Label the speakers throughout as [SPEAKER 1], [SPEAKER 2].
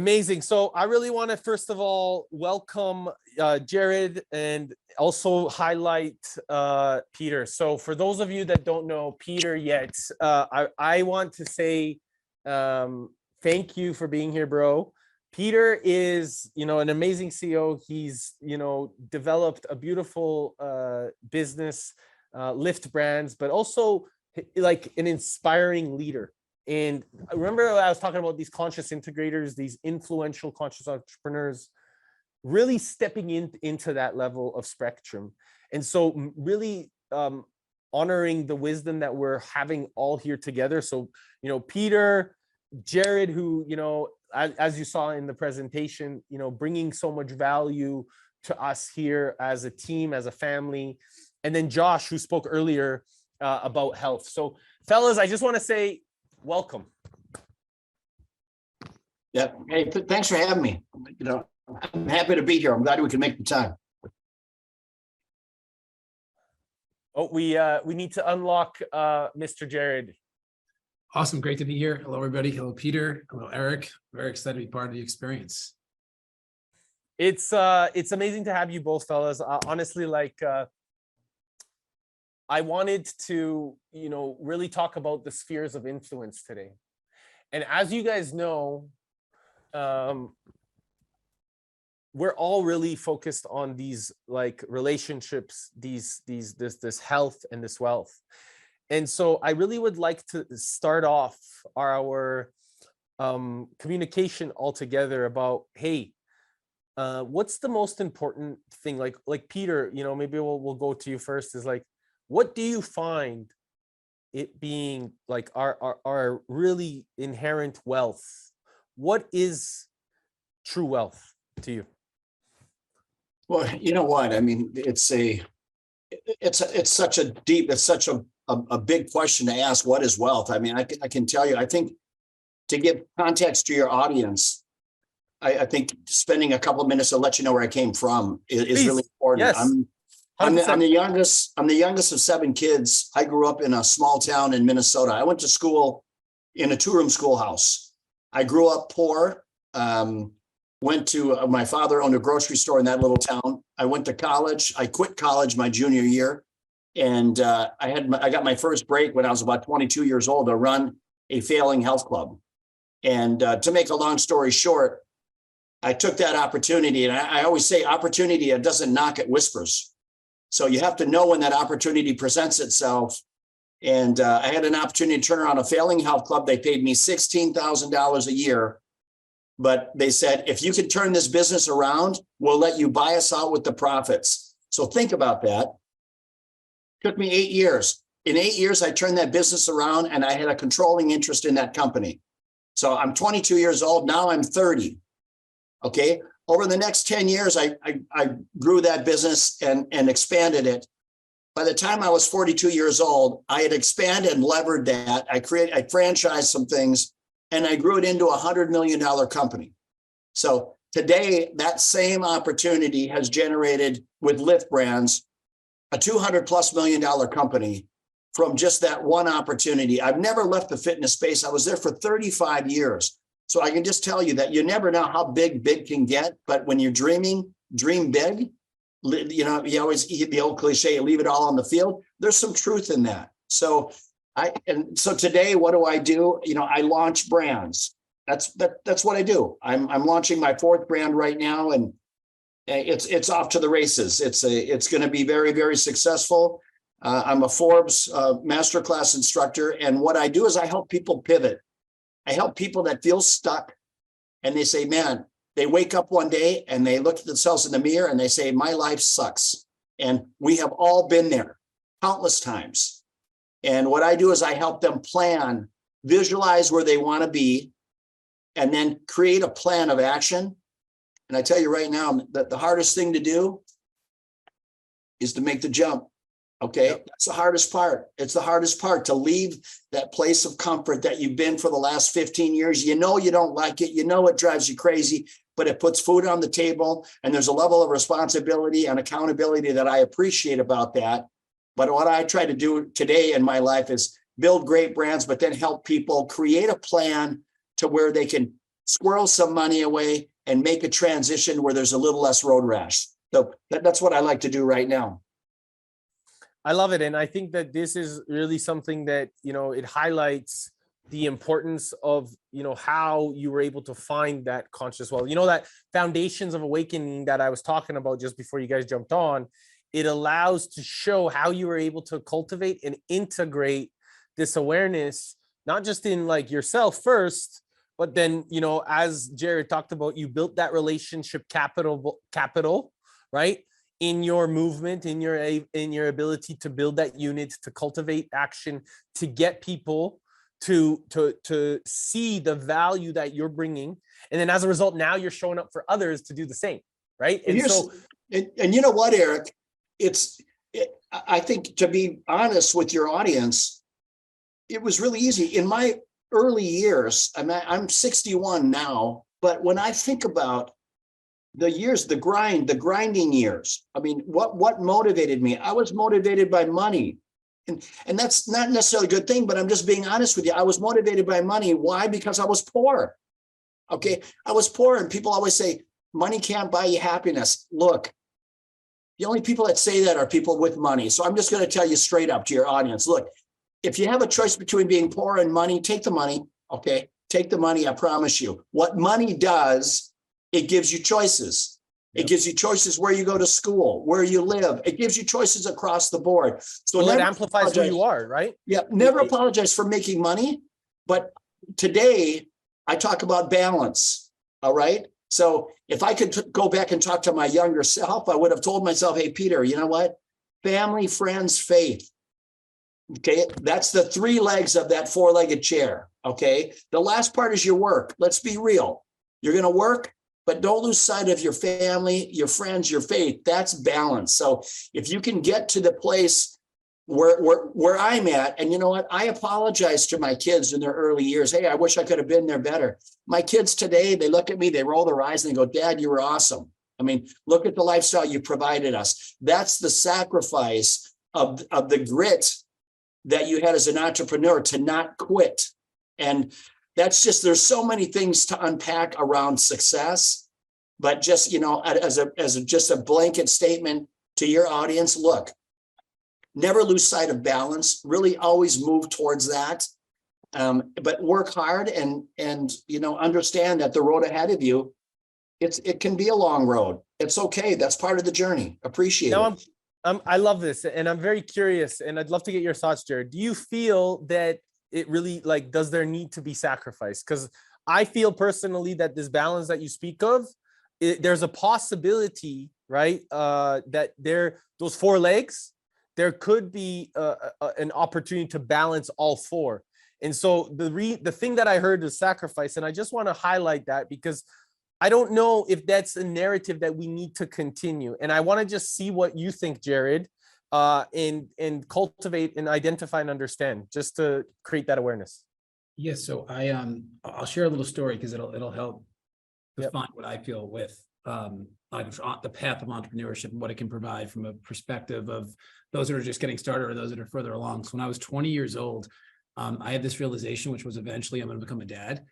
[SPEAKER 1] Amazing. So I really want to first of all welcome Jared and also highlight Peter. So for those of you that don't know Peter yet, I want to say thank you for being here, bro. Peter is, an amazing CEO. He's, developed a beautiful business, Lift Brands, but also like an inspiring leader. And I remember I was talking about these conscious integrators, these influential conscious entrepreneurs, really stepping into that level of spectrum. And so really honoring the wisdom that we're having all here together. So, Peter, Jared, who, as you saw in the presentation, bringing so much value to us here as a team, as a family. And then Josh, who spoke earlier about health. So fellas, I just want to say, welcome.
[SPEAKER 2] Yeah. Hey, thanks for having me. I'm happy to be here. I'm glad we can make the time.
[SPEAKER 1] Oh, we need to unlock Mr. Jared.
[SPEAKER 3] Awesome. Great to be here. Hello, everybody. Hello, Peter. Hello, Eric. Very excited to be part of the experience.
[SPEAKER 1] It's amazing to have you both, fellas. Honestly, I wanted to, really talk about the spheres of influence today. And as you guys know, we're all really focused on these relationships, this health and this wealth. And so I really would like to start off our communication altogether about, hey, what's the most important thing? Like Peter, maybe we'll go to you first, is what do you find it being our really inherent wealth? What is true wealth to you?
[SPEAKER 2] Well, you know what? I mean, it's such a big question to ask. What is wealth? I mean, I can tell you, I think to give context to your audience, I think spending a couple of minutes to let you know where I came from is really important.
[SPEAKER 1] Yes.
[SPEAKER 2] I'm the youngest of 7 kids. I grew up in a small town in Minnesota. I went to school in a 2-room schoolhouse. I grew up poor. Went to my father owned a grocery store in that little town. I went to college. I quit college my junior year, and I got my first break when I was about 22 years old to run a failing health club. And to make a long story short, I took that opportunity, and I always say opportunity, it doesn't knock, it whispers. So you have to know when that opportunity presents itself. And I had an opportunity to turn around a failing health club. They paid me $16,000 a year. But they said, if you can turn this business around, we'll let you buy us out with the profits. So think about that. Took me 8 years. In 8 years, I turned that business around, and I had a controlling interest in that company. So I'm 22 years old. Now I'm 30. Okay. Over the next 10 years, I grew that business and expanded it. By the time I was 42 years old, I had expanded and levered that. I franchised some things, and I grew it into a $100 million company. So today, that same opportunity has generated with Lift Brands a $200+ million company from just that one opportunity. I've never left the fitness space. I was there for 35 years. So I can just tell you that you never know how big can get, but when you're dreaming, dream big. You always hear the old cliche, leave it all on the field. There's some truth in that. So today, what do? I launch brands. That's what I do. I'm launching my 4th brand right now, and it's off to the races. It's going to be very, very successful. I'm a Forbes masterclass instructor, and what I do is I help people pivot. I help people that feel stuck, and they say, man, they wake up one day and they look at themselves in the mirror and they say, my life sucks. And we have all been there countless times. And what I do is I help them plan, visualize where they want to be, and then create a plan of action. And I tell you right now that the hardest thing to do is to make the jump. Okay. Yep. That's the hardest part. It's the hardest part, to leave that place of comfort that you've been for the last 15 years. You don't like it. It drives you crazy, but it puts food on the table. And there's a level of responsibility and accountability that I appreciate about that. But what I try to do today in my life is build great brands, but then help people create a plan to where they can squirrel some money away, and make a transition where there's a little less road rash. So that's what I like to do right now.
[SPEAKER 1] I love it. And I think that this is really something that, it highlights the importance of, how you were able to find that conscious wealth. That foundations of awakening that I was talking about just before you guys jumped on, it allows to show how you were able to cultivate and integrate this awareness, not just in like yourself first, but then, as Jared talked about, you built that relationship capital, right? In your movement, in your ability to build that unit, to cultivate action, to get people to see the value that you're bringing. And then as a result, now you're showing up for others to do the same, right?
[SPEAKER 2] And you know what, Eric, I think, to be honest with your audience, it was really easy. In my early years, I'm 61 now, but when I think about the years, the grinding years, what motivated me? I was motivated by money. And that's not necessarily a good thing, but I'm just being honest with you. I was motivated by money. Why? Because I was poor. Okay. I was poor, and people always say, money can't buy you happiness. Look, the only people that say that are people with money. So I'm just going to tell you straight up to your audience. Look, if you have a choice between being poor and money, take the money. Okay. Take the money. I promise you. What money does, it gives you choices. It gives you choices where you go to school, where you live. It gives you choices across the board. So
[SPEAKER 1] it amplifies who you are, right?
[SPEAKER 2] Yeah. Never apologize for making money. But today I talk about balance. All right. So if I could go back and talk to my younger self, I would have told myself, hey, Peter, you know what? Family, friends, faith. Okay. That's the three legs of that four-legged chair. Okay. The last part is your work. Let's be real. You're going to work, but don't lose sight of your family, your friends, your faith. That's balance. So if you can get to the place where I'm at, and you know what, I apologize to my kids in their early years. Hey, I wish I could have been there better. My kids today, they look at me, they roll their eyes and they go, Dad, you were awesome. Look at the lifestyle you provided us. That's the sacrifice of the grit that you had as an entrepreneur, to not quit. And that's just, there's so many things to unpack around success, but just, just a blanket statement to your audience, look, never lose sight of balance, really always move towards that. But work hard and understand that the road ahead of you, it can be a long road. It's okay. That's part of the journey. Appreciate it.
[SPEAKER 1] I love this, and I'm very curious, and I'd love to get your thoughts, Jared. Do you feel that it really, does there need to be sacrifice? Because I feel personally that this balance that you speak of, there's a possibility, right? That those four legs, there could be an opportunity to balance all four. And so the thing that I heard is sacrifice. And I just want to highlight that, because I don't know if that's a narrative that we need to continue. And I want to just see what you think, Jared, and cultivate and identify and understand, just to create that awareness.
[SPEAKER 3] Yes. So I'll share a little story because it'll help define what I feel with the path of entrepreneurship and what it can provide from a perspective of those that are just getting started or those that are further along. So when I was 20 years old, I had this realization, which was eventually I'm going to become a dad.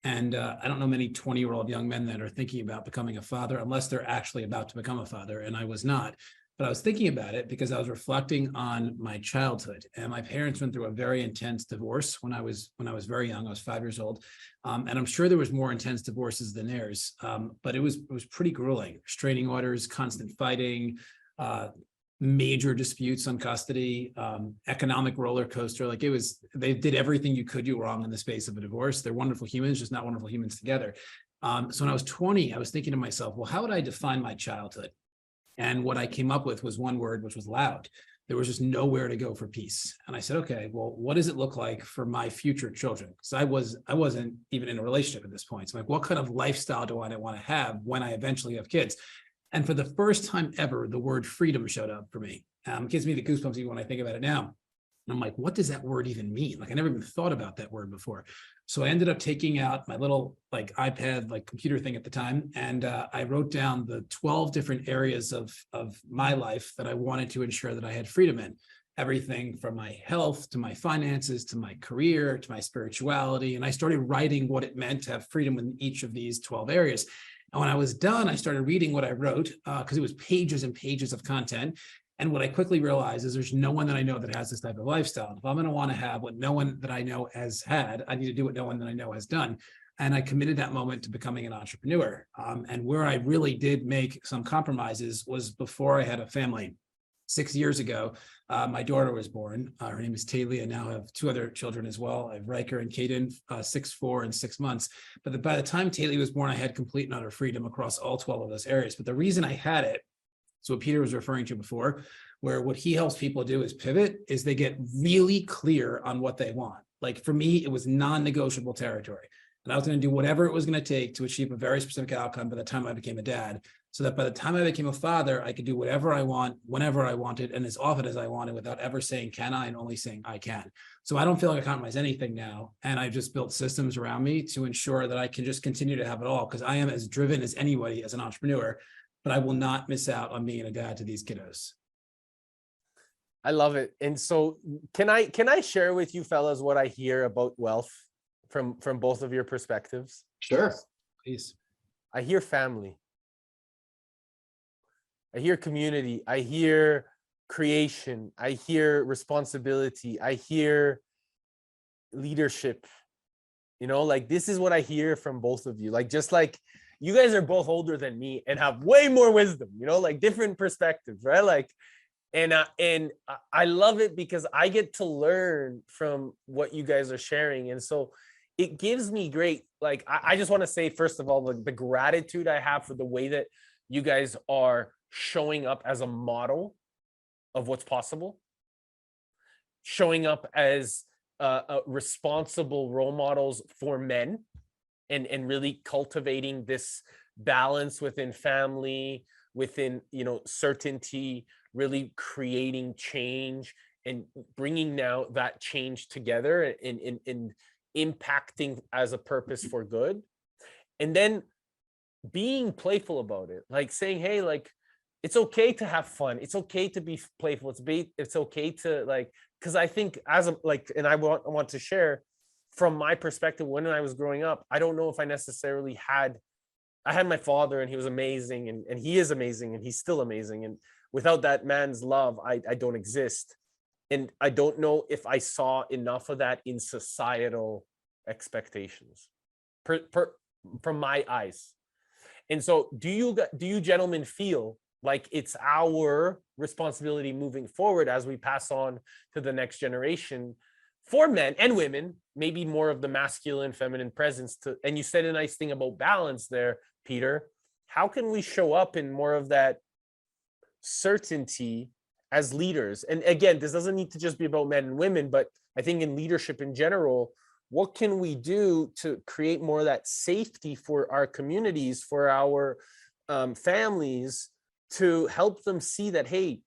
[SPEAKER 3] And I don't know many 20-year-old young men that are thinking about becoming a father unless they're actually about to become a father. And I was not. But I was thinking about it because I was reflecting on my childhood, and my parents went through a very intense divorce when I was very young. I was 5 years old, and I'm sure there was more intense divorces than theirs. But it was pretty grueling. Restraining orders, constant fighting, major disputes on custody, economic roller coaster. They did everything you could do wrong in the space of a divorce. They're wonderful humans, just not wonderful humans together. So when I was 20, I was thinking to myself, well, how would I define my childhood? And what I came up with was one word, which was loud. There was just nowhere to go for peace. And I said, okay, well, what does it look like for my future children? Because I wasn't even in a relationship at this point. So what kind of lifestyle do I want to have when I eventually have kids? And for the first time ever, the word freedom showed up for me. It gives me the goosebumps even when I think about it now. And I'm like, what does that word even mean? I never even thought about that word before. So I ended up taking out my little iPad, computer thing at the time. And I wrote down the 12 different areas of my life that I wanted to ensure that I had freedom in. everything from my health to my finances to my career to my spirituality. And I started writing what it meant to have freedom in each of these 12 areas. And when I was done, I started reading what I wrote because it was pages and pages of content. And what I quickly realized is there's no one that I know that has this type of lifestyle. If I'm going to want to have what no one that I know has had, I need to do what no one that I know has done. And I committed that moment to becoming an entrepreneur. And where I really did make some compromises was before I had a family. 6 years ago, my daughter was born. Her name is Taylor. I now have 2 other children as well. I have Riker and Caden, 6, 4, and 6 months. But by the time Taylor was born, I had complete and utter freedom across all 12 of those areas. But the reason I had it, so what Peter was referring to before, where what he helps people do is pivot, is they get really clear on what they want. Like for me, it was non-negotiable territory. And I was going to do whatever it was going to take to achieve a very specific outcome by the time I became a dad, so that by the time I became a father, I could do whatever I want, whenever I wanted, and as often as I wanted, without ever saying, can I, and only saying I can. So I don't feel like I compromise anything now. And I've just built systems around me to ensure that I can just continue to have it all, because I am as driven as anybody as an entrepreneur, but I will not miss out on being a dad to these kiddos.
[SPEAKER 1] I love it. And so can I share with you fellas what I hear about wealth from both of your perspectives?
[SPEAKER 2] Sure.
[SPEAKER 3] Please.
[SPEAKER 1] I hear family. I hear community. I hear creation. I hear responsibility. I hear leadership. You know, like this is what I hear from both of you. Like, just like you guys are both older than me and have way more wisdom, you know, like different perspectives, right? Like, and I love it because I get to learn from what you guys are sharing. And so it gives me great, like, I just want to say, first of all, the gratitude I have for the way that you guys are showing up as a model of what's possible, showing up as responsible role models for men, and really cultivating this balance within family, within, you know, certainty, really creating change and bringing now that change together and impacting as a purpose for good. And then being playful about it, like saying, hey, like, it's okay to have fun. It's okay to be playful. It's okay to, like, because I think as a, like, and I want to share from my perspective, when I was growing up, I don't know if I necessarily had, I had my father and he was amazing, and he is amazing and he's still amazing. And without that man's love, I don't exist. And I don't know if I saw enough of that in societal expectations from my eyes. And so do you gentlemen feel like it's our responsibility moving forward as we pass on to the next generation, for men and women, maybe more of the masculine, feminine presence to, and you said a nice thing about balance there, Peter. How can we show up in more of that certainty as leaders? And again, this doesn't need to just be about men and women, but I think in leadership in general, what can we do to create more of that safety for our communities, for our families, to help them see that, hey,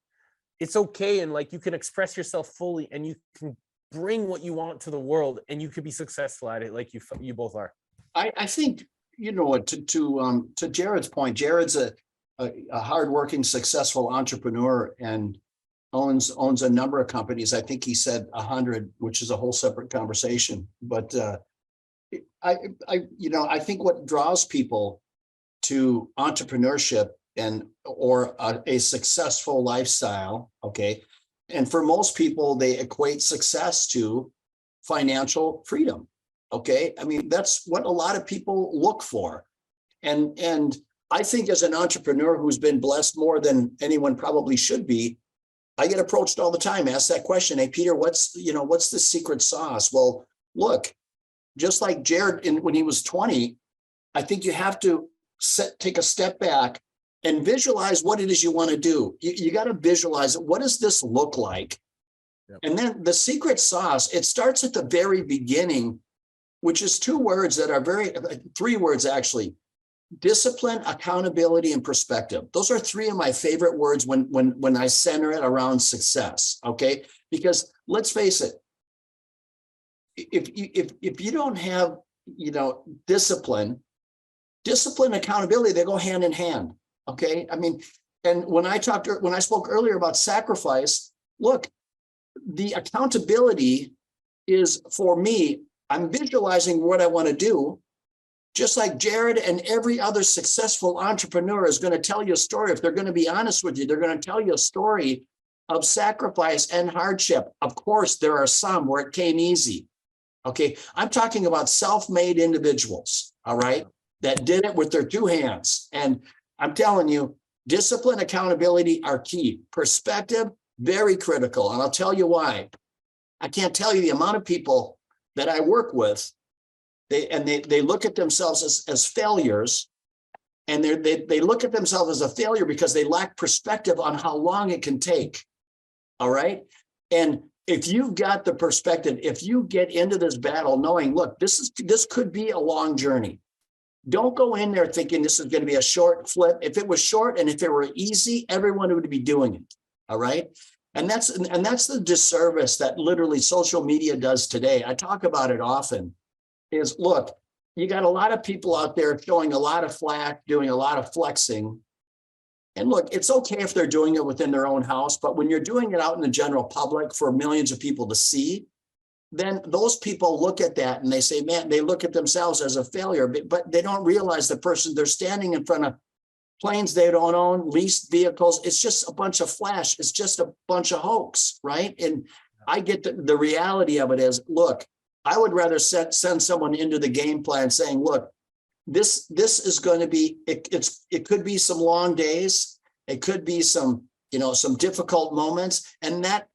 [SPEAKER 1] it's okay, and like you can express yourself fully and you can bring what you want to the world and you could be successful at it, like you both are.
[SPEAKER 2] I think, you know what, to Jared's point, Jared's a hardworking, successful entrepreneur and owns a number of companies. I think he said 100, which is a whole separate conversation. But I think what draws people to entrepreneurship or a successful lifestyle, okay, and for most people, they equate success to financial freedom. Okay. I mean, that's what a lot of people look for. And I think as an entrepreneur who's been blessed more than anyone probably should be, I get approached all the time, ask that question. Hey, Peter, what's the secret sauce? Well, look, just like Jared when he was 20, I think you have to take a step back and visualize what it is you want to do. You got to visualize it. What does this look like? Yep. And then the secret sauce, it starts at the very beginning, which is 2 words that are 3 words actually: discipline, accountability, and perspective. Those are 3 of my favorite words when I center it around success. Okay, because let's face it, if you don't have discipline, accountability, they go hand in hand. Okay, I mean, and when I spoke earlier about sacrifice, look, the accountability is for me, I'm visualizing what I want to do. Just like Jared and every other successful entrepreneur is going to tell you a story. If they're going to be honest with you, they're going to tell you a story of sacrifice and hardship. Of course, there are some where it came easy. Okay, I'm talking about self-made individuals, all right, that did it with their two hands. And I'm telling you, discipline, accountability are key. Perspective, very critical. And I'll tell you why. I can't tell you the amount of people that I work with. They look at themselves as failures, and they look at themselves as a failure because they lack perspective on how long it can take. All right. And if you've got the perspective, if you get into this battle knowing, look, this could be a long journey. Don't go in there thinking this is going to be a short flip. If it was short and if it were easy, everyone would be doing it. All right. And that's the disservice that literally social media does today. I talk about it often. Is look, you got a lot of people out there showing a lot of flack, doing a lot of flexing. And look, it's okay if they're doing it within their own house, but when you're doing it out in the general public for millions of people to see, then those people look at that and they say, man, they look at themselves as a failure, but they don't realize the person they're standing in front of planes they don't own, leased vehicles. It's just a bunch of flash. It's just a bunch of hoax, right? And I get the reality of it is, look, I would rather send someone into the game plan saying, look, this is going to be, it could be some long days. It could be some difficult moments. And that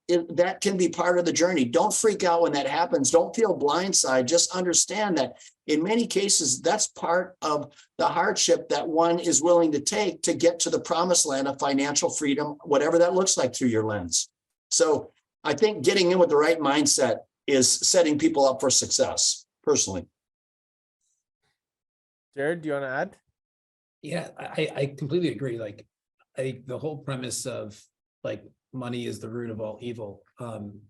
[SPEAKER 2] can be part of the journey. Don't freak out when that happens. Don't feel blindsided. Just understand that in many cases, that's part of the hardship that one is willing to take to get to the promised land of financial freedom, whatever that looks like through your lens. So I think getting in with the right mindset is setting people up for success, personally.
[SPEAKER 1] Jared, do you want to add?
[SPEAKER 3] Yeah, I completely agree. Like, I think the whole premise of like money is the root of all evil, and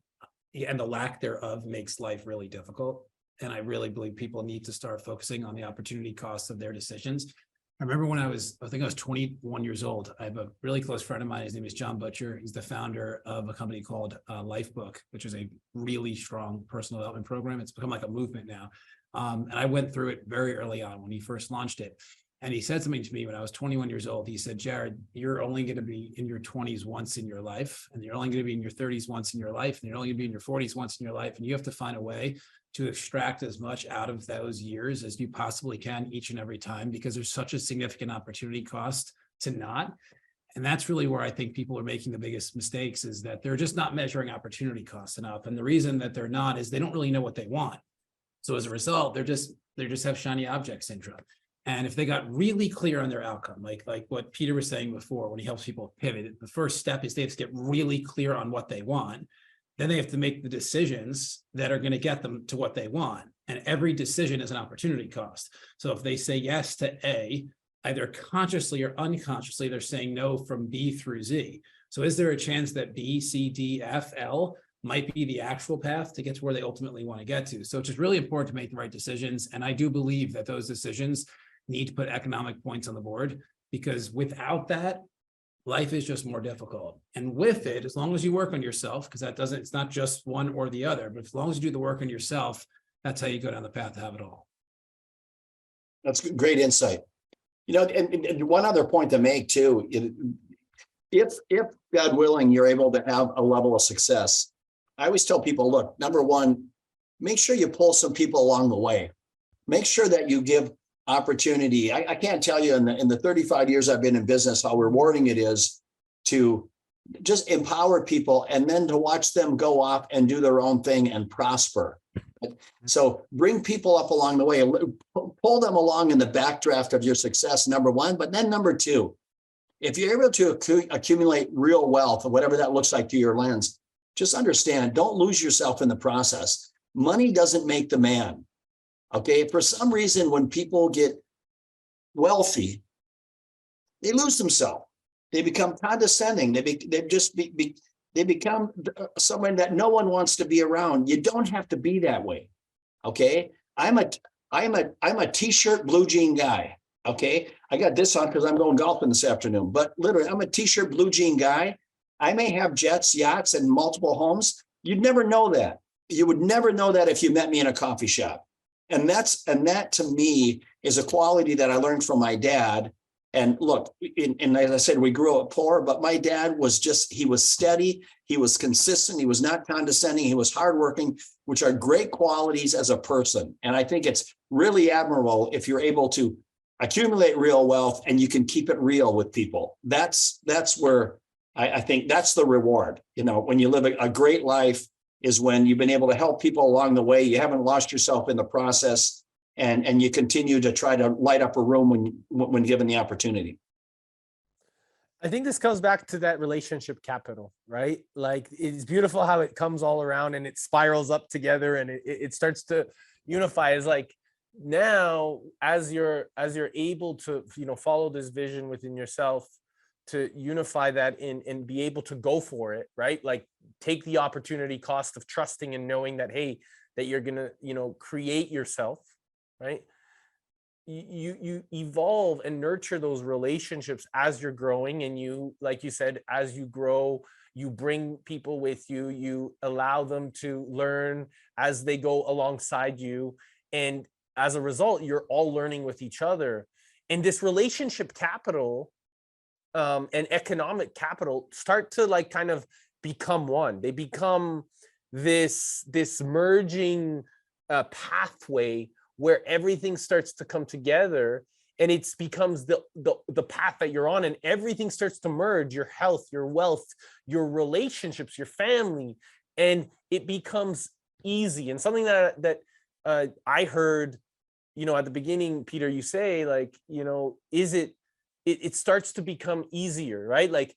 [SPEAKER 3] the lack thereof makes life really difficult. And I really believe people need to start focusing on the opportunity costs of their decisions. I remember when I think I was 21 years old. I have a really close friend of mine. His name is John Butcher. He's the founder of a company called Lifebook, which is a really strong personal development program. It's become like a movement now. And I went through it very early on when he first launched it. And he said something to me when I was 21 years old. He said, Jared, you're only going to be in your 20s once in your life, and you're only going to be in your 30s once in your life, and you're only going to be in your 40s once in your life. And you have to find a way to extract as much out of those years as you possibly can each and every time, because there's such a significant opportunity cost to not. And that's really where I think people are making the biggest mistakes, is that they're just not measuring opportunity costs enough. And the reason that they're not is they don't really know what they want. So as a result, they just have shiny object syndrome. And if they got really clear on their outcome, like what Peter was saying before, when he helps people pivot, the first step is they have to get really clear on what they want. Then they have to make the decisions that are going to get them to what they want. And every decision is an opportunity cost. So if they say yes to A, either consciously or unconsciously, they're saying no from B through Z. So is there a chance that B, C, D, F, L might be the actual path to get to where they ultimately want to get to? So it's just really important to make the right decisions. And I do believe that those decisions need to put economic points on the board, because without that, life is just more difficult. And with it, as long as you work on yourself, because it's not just one or the other, but as long as you do the work on yourself, that's how you go down the path to have it all.
[SPEAKER 2] That's great insight. And one other point to make too, if God willing, you're able to have a level of success, I always tell people, look, number one, make sure you pull some people along the way. Make sure that you give opportunity. I can't tell you in the 35 years I've been in business how rewarding it is to just empower people and then to watch them go off and do their own thing and prosper. So bring people up along the way, pull them along in the backdraft of your success, number one. But then number two, if you're able to accumulate real wealth, or whatever that looks like to your lens, just understand, don't lose yourself in the process. Money doesn't make the man. Okay, for some reason, when people get wealthy, they lose themselves. They become condescending. They become someone that no one wants to be around. You don't have to be that way. Okay, I'm a t-shirt blue jean guy. Okay, I got this on because I'm going golfing this afternoon. But literally, I'm a t-shirt blue jean guy. I may have jets, yachts, and multiple homes, You'd never know that. You would never know that if you met me in a coffee shop. And that to me is a quality that I learned from my dad. And look, and as I said, we grew up poor, but my dad was he was steady, he was consistent, he was not condescending, he was hardworking, which are great qualities as a person. And I think it's really admirable if you're able to accumulate real wealth and you can keep it real with people. That's where I think that's the reward. You know, when you live a great life is when you've been able to help people along the way. You haven't lost yourself in the process. And you continue to try to light up a room when given the opportunity.
[SPEAKER 1] I think this comes back to that relationship capital, right? Like, it's beautiful how it comes all around and it spirals up together and it starts to unify. Is like, now as you're able to, you know, follow this vision within yourself, to unify that and be able to go for it, right? Like, take the opportunity cost of trusting and knowing that, hey, that you're gonna, you know, create yourself, right? You evolve and nurture those relationships as you're growing, and you, like you said, as you grow, you bring people with you, you allow them to learn as they go alongside you, and as a result, you're all learning with each other. And this relationship capital and economic capital start to like kind of become one. They become this merging pathway where everything starts to come together, and it becomes the path that you're on, and everything starts to merge: your health, your wealth, your relationships, your family, and it becomes easy. And something that I heard, you know, at the beginning, Peter, you say, like, you know, it starts to become easier, right? Like,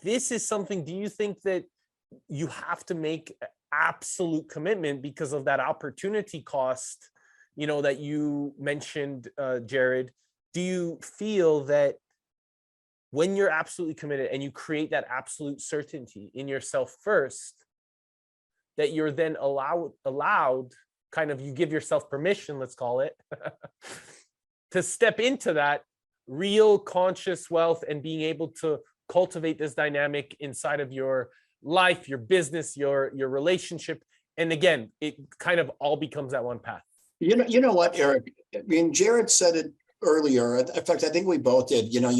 [SPEAKER 1] this is something, do you think that you have to make absolute commitment because of that opportunity cost, you know, that you mentioned, Jared? Do you feel that when you're absolutely committed and you create that absolute certainty in yourself first, that you're then allowed kind of, you give yourself permission, let's call it, to step into that real conscious wealth and being able to cultivate this dynamic inside of your life, your business, your relationship? And again, it kind of all becomes that one path.
[SPEAKER 2] You know what, Eric? I mean, Jared said it earlier. In fact, I think we both did. You know,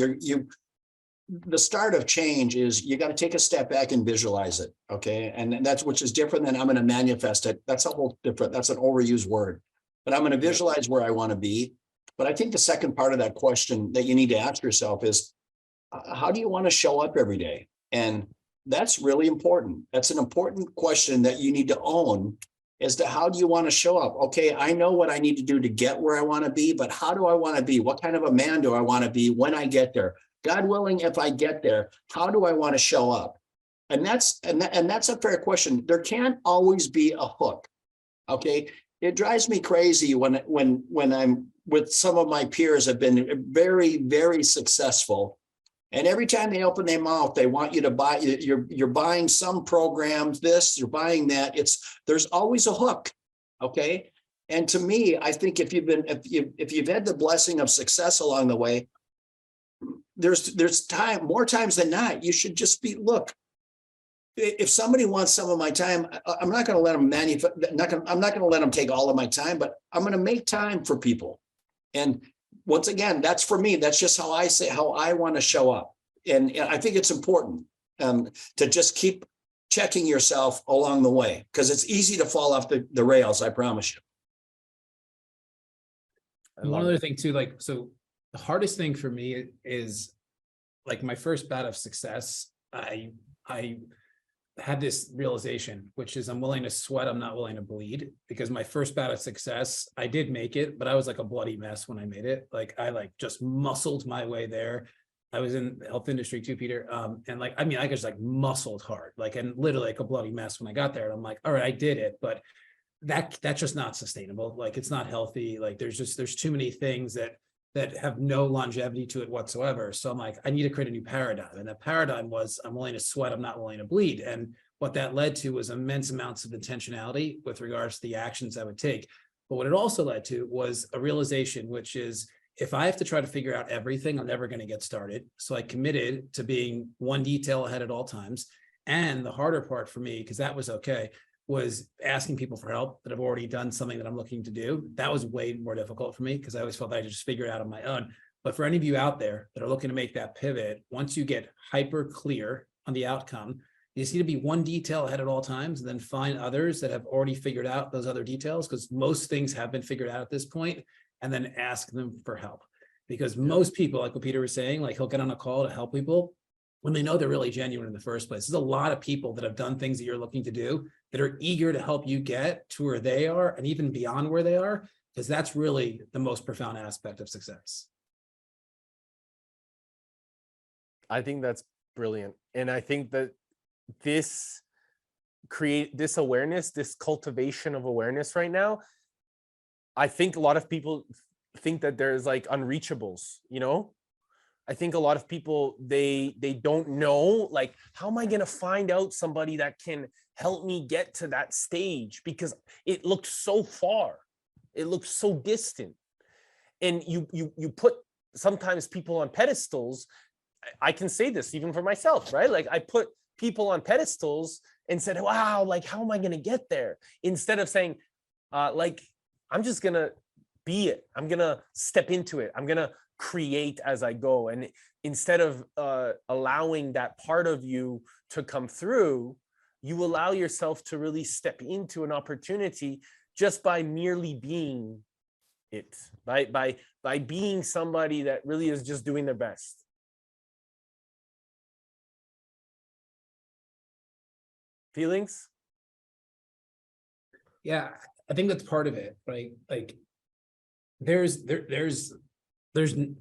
[SPEAKER 2] the start of change is you got to take a step back and visualize it. Okay. And that's, which is different than I'm going to manifest it. That's a whole different, that's an overused word, but I'm going to visualize where I want to be. But I think the second part of that question that you need to ask yourself is, how do you want to show up every day? And that's really important. That's an important question that you need to own, as to how do you want to show up? Okay, I know what I need to do to get where I want to be, but how do I want to be? What kind of a man do I want to be when I get there? God willing, if I get there, how do I want to show up? And that's a fair question. There can't always be a hook. Okay. It drives me crazy when I'm with some of my peers have been very, very successful. And every time they open their mouth, they want you to buy, you're buying some programs, this, you're buying that. There's always a hook. Okay. And to me, I think if you've had the blessing of success along the way, there's time, more times than not, you should just be, look, if somebody wants some of my time, I'm not going to let them I'm not going to let them take all of my time, but I'm going to make time for people. And once again, that's for me. That's just how I say, how I want to show up. And I think it's important to just keep checking yourself along the way, because it's easy to fall off the rails. I promise you.
[SPEAKER 3] One other thing too, like, so the hardest thing for me is, like, my first bout of success, I had this realization, which is I'm willing to sweat, I'm not willing to bleed. Because my first bout of success, I did make it, but I was like a bloody mess when I made it. Like, I just muscled my way there. I was in the health industry too, Peter. And like, I mean, I just like muscled hard, like, and literally like a bloody mess when I got there. And I'm like, all right, I did it, but that's just not sustainable. Like, it's not healthy. Like, there's too many things that have no longevity to it whatsoever. So I'm like, I need to create a new paradigm. And that paradigm was, I'm willing to sweat, I'm not willing to bleed. And what that led to was immense amounts of intentionality with regards to the actions I would take. But what it also led to was a realization, which is, if I have to try to figure out everything, I'm never going to get started. So I committed to being one detail ahead at all times. And the harder part for me, because that was okay, was asking people for help that have already done something that I'm looking to do. That was way more difficult for me because I always felt I could just figure it out on my own. But for any of you out there that are looking to make that pivot, once you get hyper clear on the outcome, you just need to be one detail ahead at all times, and then find others that have already figured out those other details, because most things have been figured out at this point, and then ask them for help. Because most people, like what Peter was saying, like he'll get on a call to help people when they know they're really genuine in the first place. There's a lot of people that have done things that you're looking to do that are eager to help you get to where they are and even beyond where they are, because that's really the most profound aspect of success.
[SPEAKER 1] I think that's brilliant. And I think that this awareness, this cultivation of awareness right now, I think a lot of people think that there's like unreachables, you know? I think a lot of people, they don't know, like, how am I going to find out somebody that can help me get to that stage? Because it looks so far, it looks so distant. And you put sometimes people on pedestals. I can say this even for myself, right? Like I put people on pedestals and said, wow, like, how am I going to get there? Instead of saying, like, I'm just going to be it. I'm going to step into it. I'm going to create as I go. And instead of allowing that part of you to come through, you allow yourself to really step into an opportunity just by merely being it, by being somebody that really is just doing their best. Feelings?
[SPEAKER 3] Yeah, I think that's part of it, right? Like there's the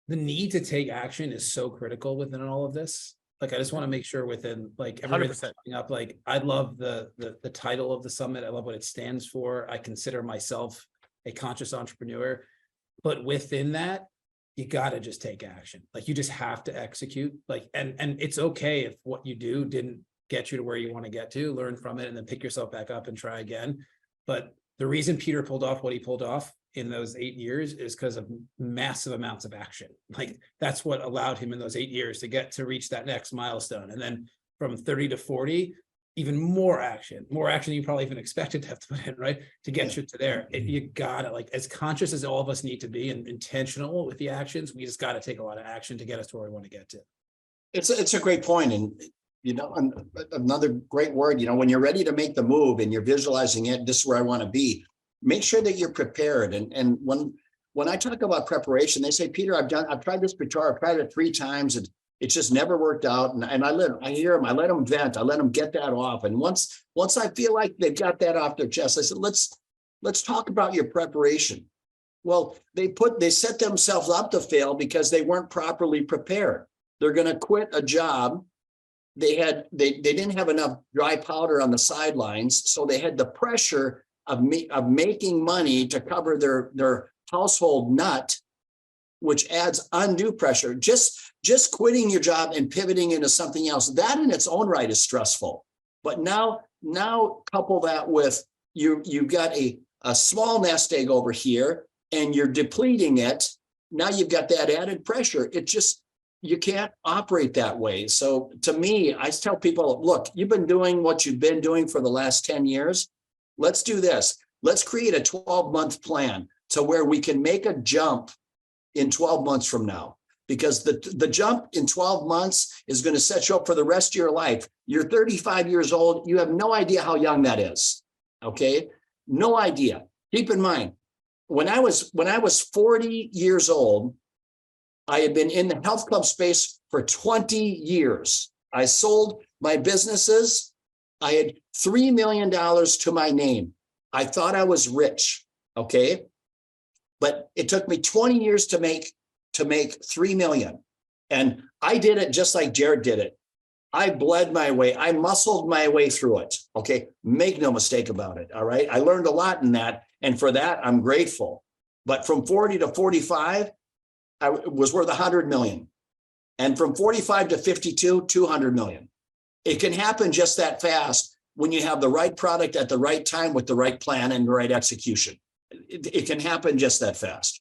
[SPEAKER 3] need to take action is so critical within all of this. Like, I just want to make sure within like everybody that's
[SPEAKER 1] 100%.
[SPEAKER 3] showing up, like I love the title of the summit. I love what it stands for. I consider myself a conscious entrepreneur, but within that, you got to just take action. Like you just have to execute, like, and it's okay if what you do didn't get you to where you want to get to, learn from it, and then pick yourself back up and try again. But the reason Peter pulled off what he pulled off in those 8 years is because of massive amounts of action. Like that's what allowed him in those 8 years to reach that next milestone. And then from 30 to 40, even more action you probably even expected to have to put in, right? To get you to there. You gotta, like, as conscious as all of us need to be and intentional with the actions, we just got to take a lot of action to get us to where we want to get to. It's
[SPEAKER 2] a great point. And you know, another great word, you know, when you're ready to make the move and you're visualizing it, this is where I want to be, make sure that you're prepared. And when I talk about preparation, they say, Peter, I've tried this before, I've tried it 3 times and it just never worked out. And I hear them, I let them vent, I let them get that off. And once I feel like they've got that off their chest, I said, let's talk about your preparation. Well, they set themselves up to fail because they weren't properly prepared. They're going to quit a job. They didn't have enough dry powder on the sidelines, so they had the pressure of making money to cover their household nut, which adds undue pressure. Just quitting your job and pivoting into something else, that in its own right is stressful. But now couple that with you've got a small nest egg over here, and you're depleting it. Now you've got that added pressure. You can't operate that way. So to me, I tell people, look, you've been doing what you've been doing for the last 10 years. Let's do this. Let's create a 12-month plan to where we can make a jump in 12 months from now, because the jump in 12 months is going to set you up for the rest of your life. You're 35 years old. You have no idea how young that is. Okay. No idea. Keep in mind, when I was 40 years old, I had been in the health club space for 20 years. I sold my businesses. I had $3 million to my name. I thought I was rich, okay? But it took me 20 years to make $3 million. And I did it just like Jared did it. I bled my way. I muscled my way through it, okay? Make no mistake about it, all right? I learned a lot in that. And for that, I'm grateful. But from 40 to 45, I was worth 100 million. And from 45 to 52, 200 million. It can happen just that fast when you have the right product at the right time with the right plan and the right execution. It can happen just that fast.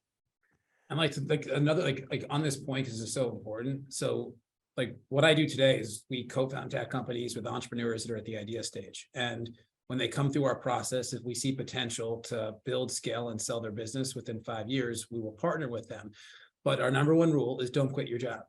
[SPEAKER 3] And like another, like on this point, because it's so important. So like what I do today is we co-found tech companies with entrepreneurs that are at the idea stage. And when they come through our process, if we see potential to build, scale, and sell their business within 5 years, we will partner with them. But our number one rule is don't quit your job.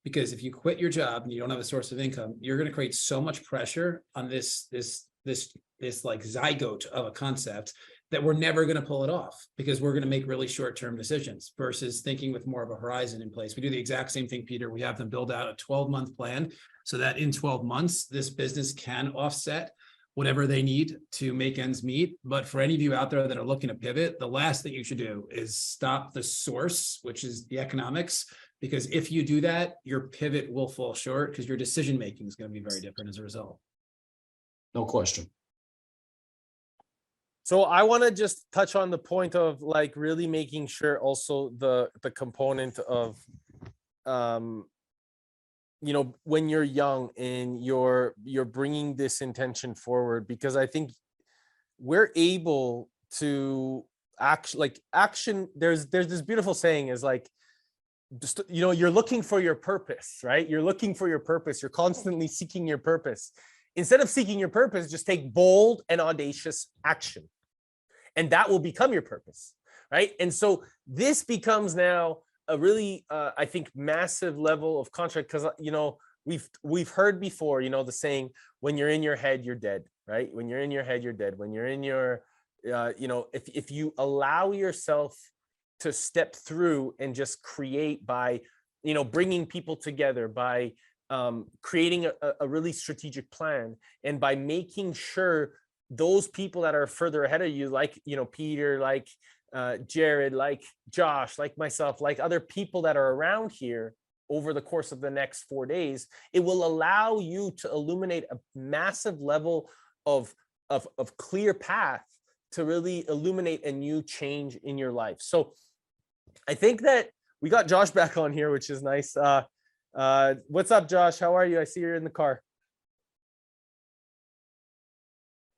[SPEAKER 3] Because if you quit your job and you don't have a source of income, you're going to create so much pressure on this like zygote of a concept that we're never going to pull it off, because we're going to make really short-term decisions versus thinking with more of a horizon in place. We do the exact same thing, Peter. We have them build out a 12-month plan so that in 12 months, this business can offset whatever they need to make ends meet. But for any of you out there that are looking to pivot, the last thing you should do is stop the source, which is the economics, because if you do that, your pivot will fall short because your decision-making is going to be very different as a result.
[SPEAKER 2] No question.
[SPEAKER 1] So I want to just touch on the point of like really making sure also the component of, you know, when you're young and you're bringing this intention forward, because I think we're able to action. There's this beautiful saying is like, just, you know, you're looking for your purpose, right? You're looking for your purpose. You're constantly seeking your purpose. Instead of seeking your purpose, just take bold and audacious action. And that will become your purpose, right? And so this becomes now a really, I think, massive level of contract, because, you know, we've heard before, you know, the saying, when you're in your head, you're dead, right? When you're in your head, you're dead. When you're in your, you know, if you allow yourself to step through and just create by, you know, bringing people together, by creating a really strategic plan, and by making sure those people that are further ahead of you, like, you know, Peter, like Jared, like Josh, like myself, like other people that are around here over the course of the next 4 days, it will allow you to illuminate a massive level of clear path to really illuminate a new change in your life. So I think that we got Josh back on here, which is nice. What's up, Josh? How are you? I see you're in the car.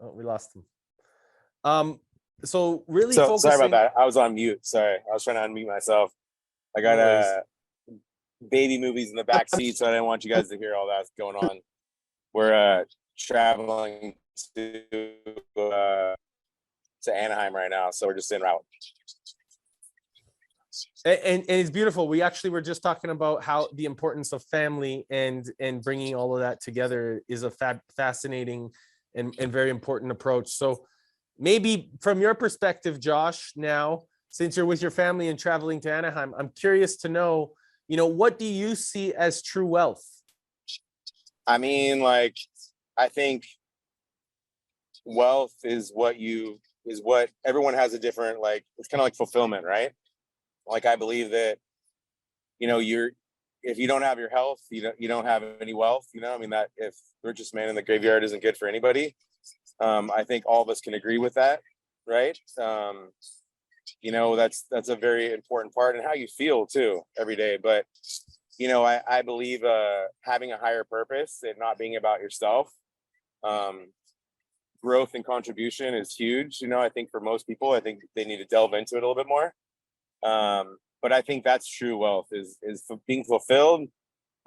[SPEAKER 1] Oh, we lost him. So really focusing.
[SPEAKER 4] Sorry about that. I was on mute. Sorry. I was trying to unmute myself. I got baby movies in the back seat, so I didn't want you guys to hear all that's going on. We're traveling to Anaheim right now, so we're just en route.
[SPEAKER 1] And it's beautiful. We actually were just talking about how the importance of family and bringing all of that together is a fascinating and very important approach. So maybe from your perspective, Josh, now, since you're with your family and traveling to Anaheim, I'm curious to know, you know, what do you see as true wealth?
[SPEAKER 4] I mean, like, I think wealth is what everyone has a different, like, it's kind of like fulfillment, right? Like, I believe that, you know, if you don't have your health, you don't have any wealth, you know. I mean, that if the richest man in the graveyard isn't good for anybody, I think all of us can agree with that, right? You know, that's a very important part, and how you feel too every day. But, you know, I believe having a higher purpose and not being about yourself, growth and contribution is huge. You know, I think for most people, I think they need to delve into it a little bit more. But I think that's true wealth is being fulfilled,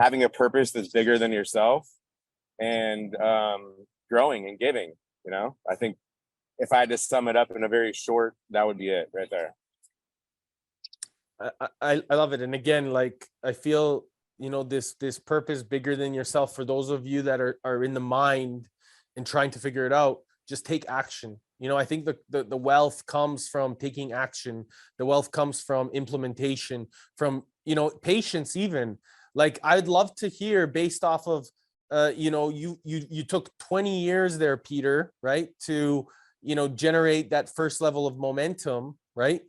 [SPEAKER 4] having a purpose that's bigger than yourself, and growing and giving. You know, I think if I had to sum it up in a very short, that would be it right there.
[SPEAKER 1] I love it. And again, like, I feel, you know, this purpose bigger than yourself, for those of you that are in the mind and trying to figure it out, just take action. You know, I think the wealth comes from taking action. The wealth comes from implementation, from, you know, patience even. Like, I'd love to hear, based off of, you know, you took 20 years there, Peter, right, to, you know, generate that first level of momentum, right?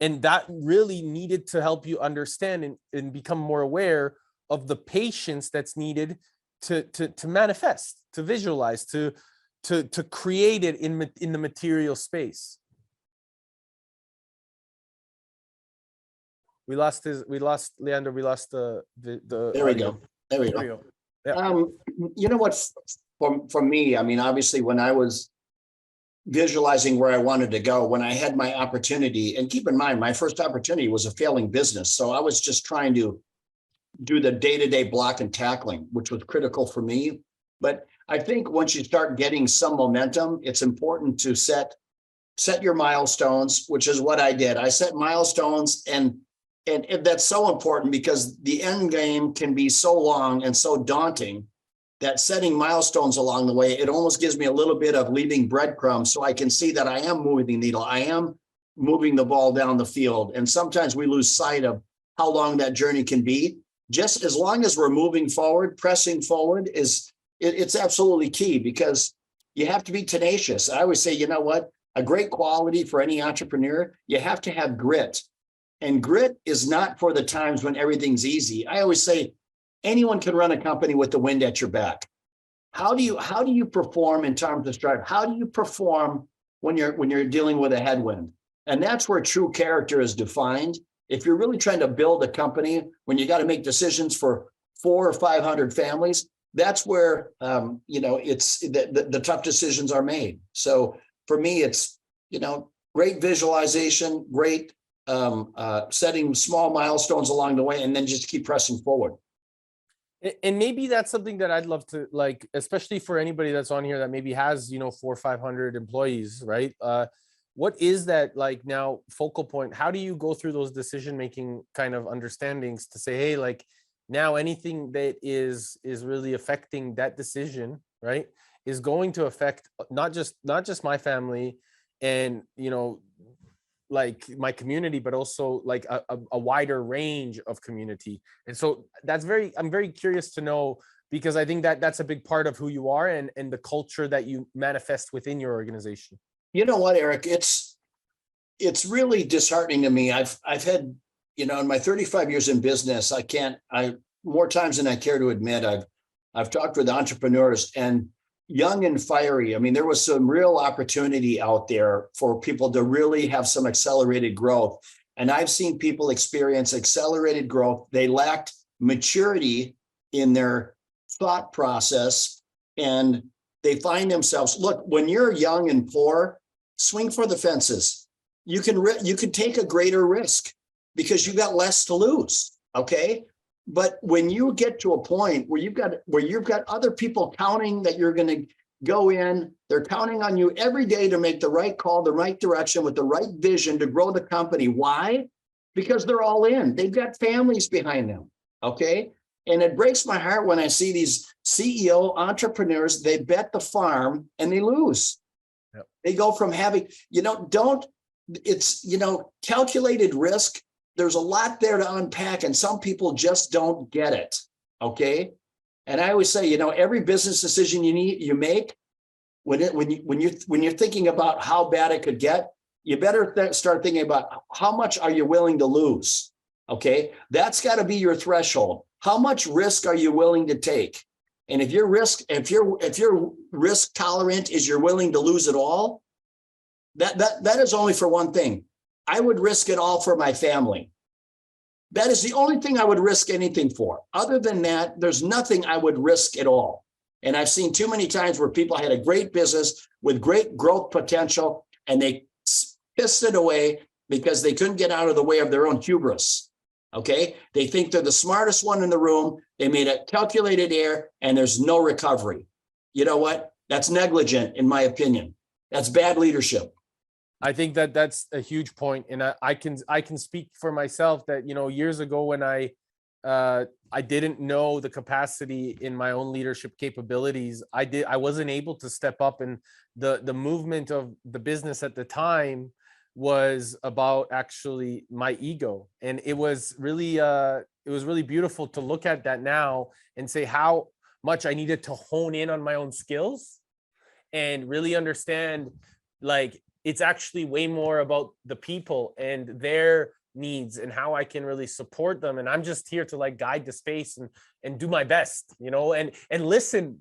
[SPEAKER 1] And that really needed to help you understand and become more aware of the patience that's needed to manifest, to visualize, to create it in the material space. We lost Leandro. We lost the
[SPEAKER 2] There we go. There we go.
[SPEAKER 1] Yeah.
[SPEAKER 2] You know what, for me, I mean, obviously when I was visualizing where I wanted to go, when I had my opportunity, and keep in mind, my first opportunity was a failing business. So I was just trying to do the day-to-day block and tackling, which was critical for me. But I think once you start getting some momentum, it's important to set your milestones, which is what I did. I set milestones, and that's so important because the end game can be so long and so daunting that setting milestones along the way, it almost gives me a little bit of leaving breadcrumbs so I can see that I am moving the needle. I am moving the ball down the field. And sometimes we lose sight of how long that journey can be. Just as long as we're moving forward, pressing forward it's absolutely key, because you have to be tenacious. I always say, you know what? A great quality for any entrepreneur, you have to have grit. And grit is not for the times when everything's easy. I always say anyone can run a company with the wind at your back. How do you perform in terms of strife? How do you perform when you're dealing with a headwind? And that's where true character is defined. If you're really trying to build a company, when you got to make decisions for 400 or 500 families, that's where it's the tough decisions are made. So for me, it's great visualization, great setting small milestones along the way, and then just keep pressing forward.
[SPEAKER 1] And maybe that's something that I'd love to, like, especially for anybody that's on here that maybe has 400 or 500 employees, right? What is that like now focal point? How do you go through those decision making kind of understandings to say, hey, like now anything that is really affecting that decision, right, is going to affect not just my family and like my community, but also like a wider range of community. And so I'm very curious to know, because I think that that's a big part of who you are and the culture that you manifest within your organization.
[SPEAKER 2] You know what, Eric? It's really disheartening to me. I've had, in my 35 years in business, more times than I care to admit, I've talked with entrepreneurs and young and fiery. I mean, there was some real opportunity out there for people to really have some accelerated growth. And I've seen people experience accelerated growth. They lacked maturity in their thought process, and they find themselves, look, when you're young and poor, swing for the fences. You can take a greater risk because you got less to lose. Okay. But when you get to a point where you've got other people counting that you're going to go in, they're counting on you every day to make the right call, the right direction, with the right vision to grow the company. Why? Because they're all in. They've got families behind them. Okay. And it breaks my heart when I see these CEO entrepreneurs, they bet the farm and they lose.
[SPEAKER 1] Yep.
[SPEAKER 2] They go from having, calculated risk. There's a lot there to unpack, and some people just don't get it. Okay. And I always say, every business decision you make, when you're thinking about how bad it could get, you better start thinking about how much are you willing to lose. Okay. That's got to be your threshold. How much risk are you willing to take? And if your risk tolerant is you're willing to lose it all, that is only for one thing. I would risk it all for my family. That is the only thing I would risk anything for. Other than that, there's nothing I would risk at all. And I've seen too many times where people had a great business with great growth potential, and they pissed it away because they couldn't get out of the way of their own hubris. Okay. They think they're the smartest one in the room. They made a calculated error and there's no recovery. You know what? That's negligent, in my opinion. That's bad leadership.
[SPEAKER 1] I think that that's a huge point. And I can speak for myself that, years ago when I didn't know the capacity in my own leadership capabilities, I wasn't able to step up, and the movement of the business at the time was about actually my ego. And it was really beautiful to look at that now and say how much I needed to hone in on my own skills and really understand, like, it's actually way more about the people and their needs and how I can really support them. And I'm just here to like guide the space and do my best, and listen,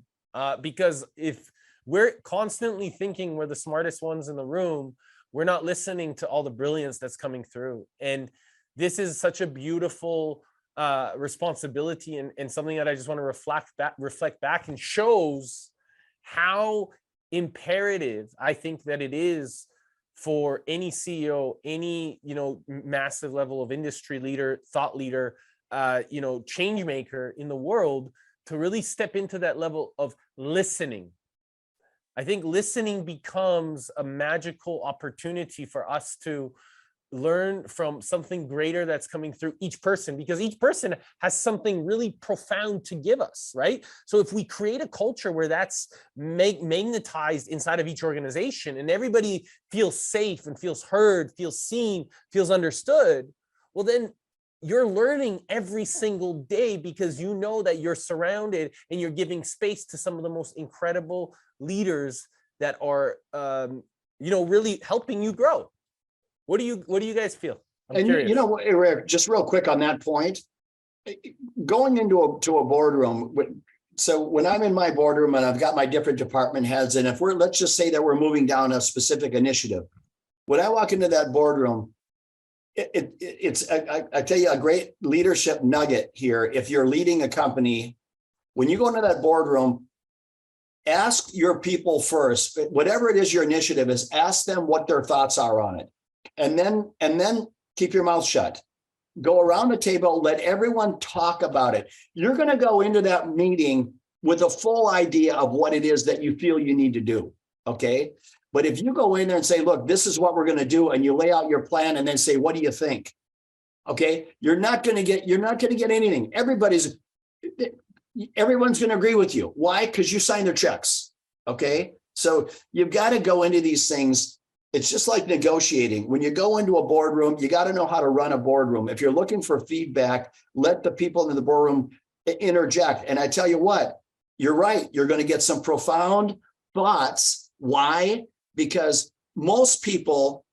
[SPEAKER 1] because if we're constantly thinking we're the smartest ones in the room, we're not listening to all the brilliance that's coming through. And this is such a beautiful responsibility and something that I just want to reflect back, and shows how imperative I think that it is for any CEO, any massive level of industry leader, thought leader, change maker in the world, to really step into that level of listening. I think listening becomes a magical opportunity for us to learn from something greater that's coming through each person, because each person has something really profound to give us, right? So if we create a culture where that's magnetized inside of each organization, and everybody feels safe and feels heard, feels seen, feels understood, well, then you're learning every single day, because you know that you're surrounded and you're giving space to some of the most incredible leaders that are really helping you grow. What do you guys feel? I'm
[SPEAKER 2] And
[SPEAKER 1] curious.
[SPEAKER 2] you know, Eric, just real quick on that point, going into a boardroom. So when I'm in my boardroom and I've got my different department heads, and if let's just say that we're moving down a specific initiative, when I walk into that boardroom, I tell you a great leadership nugget here. If you're leading a company, when you go into that boardroom, ask your people first, whatever it is your initiative is, ask them what their thoughts are on it. And then keep your mouth shut. Go around the table, let everyone talk about it. You're going to go into that meeting with a full idea of what it is that you feel you need to do. Okay. But if you go in there and say, look, this is what we're going to do, and you lay out your plan and then say, what do you think? Okay. You're not going to get anything. Everyone's going to agree with you. Why? Because you signed their checks. Okay. So you've got to go into these things. It's just like negotiating. When you go into a boardroom, you got to know how to run a boardroom. If you're looking for feedback, let the people in the boardroom interject. And I tell you what, you're right. You're going to get some profound thoughts. Why? Because most people,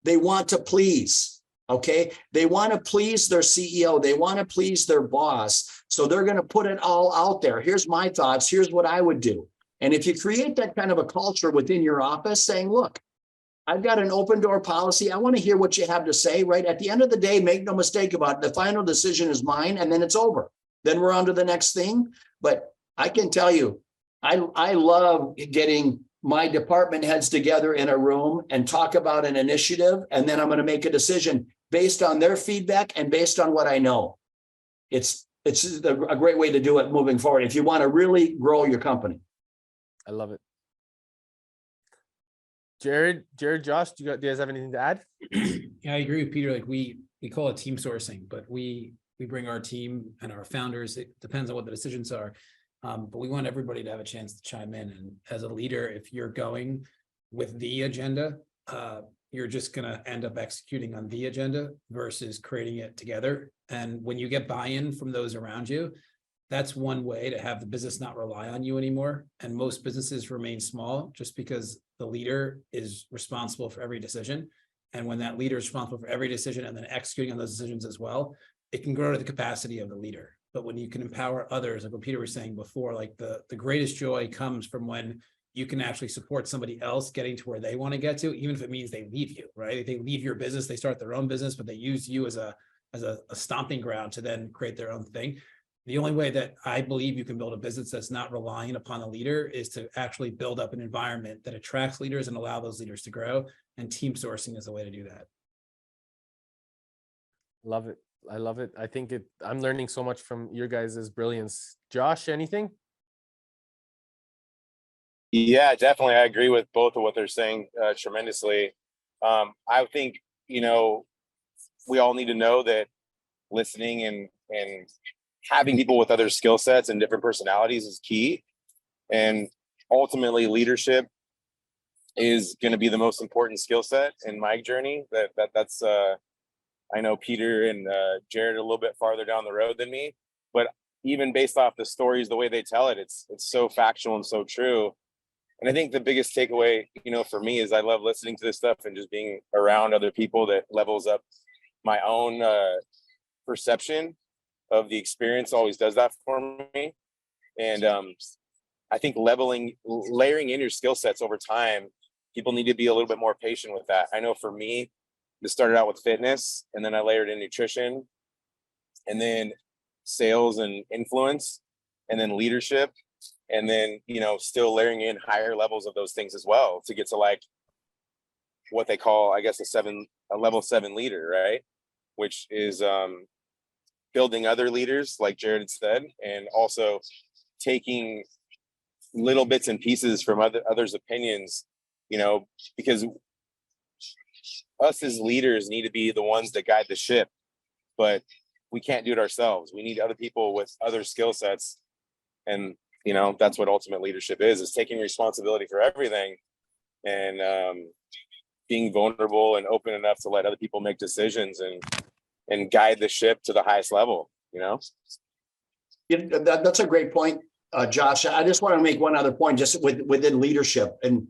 [SPEAKER 2] they want to please. Okay. They want to please their CEO. They want to please their boss. So they're going to put it all out there. Here's my thoughts. Here's what I would do. And if you create that kind of a culture within your office saying, look, I've got an open door policy. I want to hear what you have to say, right? At the end of the day, make no mistake about it. The final decision is mine, and then it's over. Then we're on to the next thing. But I can tell you, I love getting my department heads together in a room and talk about an initiative, and then I'm going to make a decision based on their feedback and based on what I know. It's a great way to do it moving forward if you want to really grow your company.
[SPEAKER 1] I love it. Jared, Josh, do you guys have anything to add?
[SPEAKER 3] Yeah, I agree with Peter. Like we call it team sourcing, but we bring our team and our founders. It depends on what the decisions are. But we want everybody to have a chance to chime in. And as a leader, if you're going with the agenda, you're just going to end up executing on the agenda versus creating it together. And when you get buy-in from those around you, that's one way to have the business not rely on you anymore. And most businesses remain small just because the leader is responsible for every decision. And when that leader is responsible for every decision and then executing on those decisions as well, it can grow to the capacity of the leader. But when you can empower others, like what Peter was saying before, like the greatest joy comes from when you can actually support somebody else getting to where they want to get to, even if it means they leave you, right? They leave your business, they start their own business, but they use you as a stomping ground to then create their own thing. The only way that I believe you can build a business that's not relying upon a leader is to actually build up an environment that attracts leaders and allow those leaders to grow. And team sourcing is the way to do that.
[SPEAKER 1] Love it. I love it. I think I'm learning so much from your guys' brilliance. Josh, anything?
[SPEAKER 4] Yeah, definitely. I agree with both of what they're saying tremendously. I think, we all need to know that listening and having people with other skill sets and different personalities is key. And ultimately, leadership is going to be the most important skill set in my journey. That's I know Peter and Jared are a little bit farther down the road than me, but even based off the stories, the way they tell it, it's so factual and so true. And I think the biggest takeaway, for me is I love listening to this stuff and just being around other people that levels up my own perception of the experience always does that for me. And I think layering in your skill sets over time, people need to be a little bit more patient with that. I know for me, it started out with fitness, and then I layered in nutrition, and then sales and influence, and then leadership, and then, still layering in higher levels of those things as well to get to like what they call, I guess, a level 7 leader, right? Which is building other leaders, like Jared said, and also taking little bits and pieces from others' opinions, you know, because us as leaders need to be the ones that guide the ship, but we can't do it ourselves. We need other people with other skill sets. And, you know, that's what ultimate leadership is taking responsibility for everything and being vulnerable and open enough to let other people make decisions and guide the ship to the highest level, you know?
[SPEAKER 2] Yeah, that's a great point, Josh. I just want to make one other point just within leadership and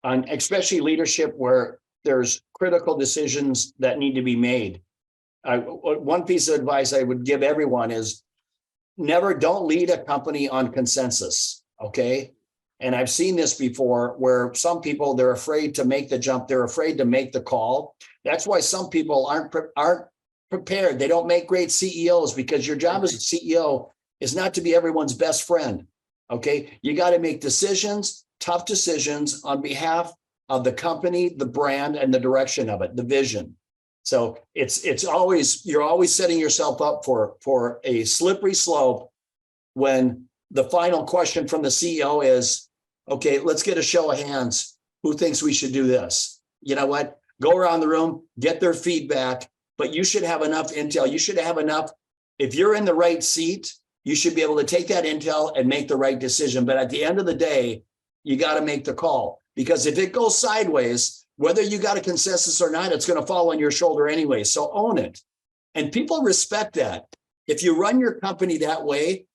[SPEAKER 2] on especially leadership where there's critical decisions that need to be made. One piece of advice I would give everyone is don't lead a company on consensus. Okay. And I've seen this before where some people, they're afraid to make the jump. They're afraid to make the call. That's why some people aren't prepared. They don't make great CEOs because your job as a CEO is not to be everyone's best friend. Okay. You got to make decisions, tough decisions on behalf of the company, the brand, and the direction of it, the vision. So it's always, you're always setting yourself up for a slippery slope when the final question from the CEO is, okay, let's get a show of hands. Who thinks we should do this? You know what? Go around the room, get their feedback, but you should have enough intel. You should have enough. If you're in the right seat, you should be able to take that intel and make the right decision. But at the end of the day, you got to make the call, because if it goes sideways, whether you got a consensus or not, it's going to fall on your shoulder anyway. So own it. And people respect that. If you run your company that way,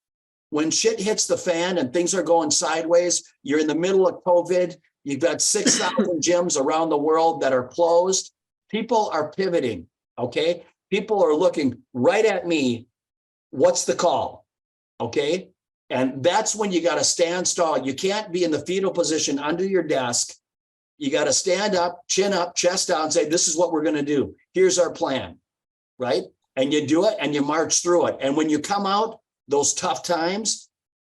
[SPEAKER 2] when shit hits the fan and things are going sideways, you're in the middle of COVID, you've got 6,000 gyms around the world that are closed. People are pivoting, okay? People are looking right at me. What's the call? Okay? And that's when you got to stand tall. You can't be in the fetal position under your desk. You got to stand up, chin up, chest out, and say, this is what we're going to do. Here's our plan, right? And you do it and you march through it. And when you come out, those tough times,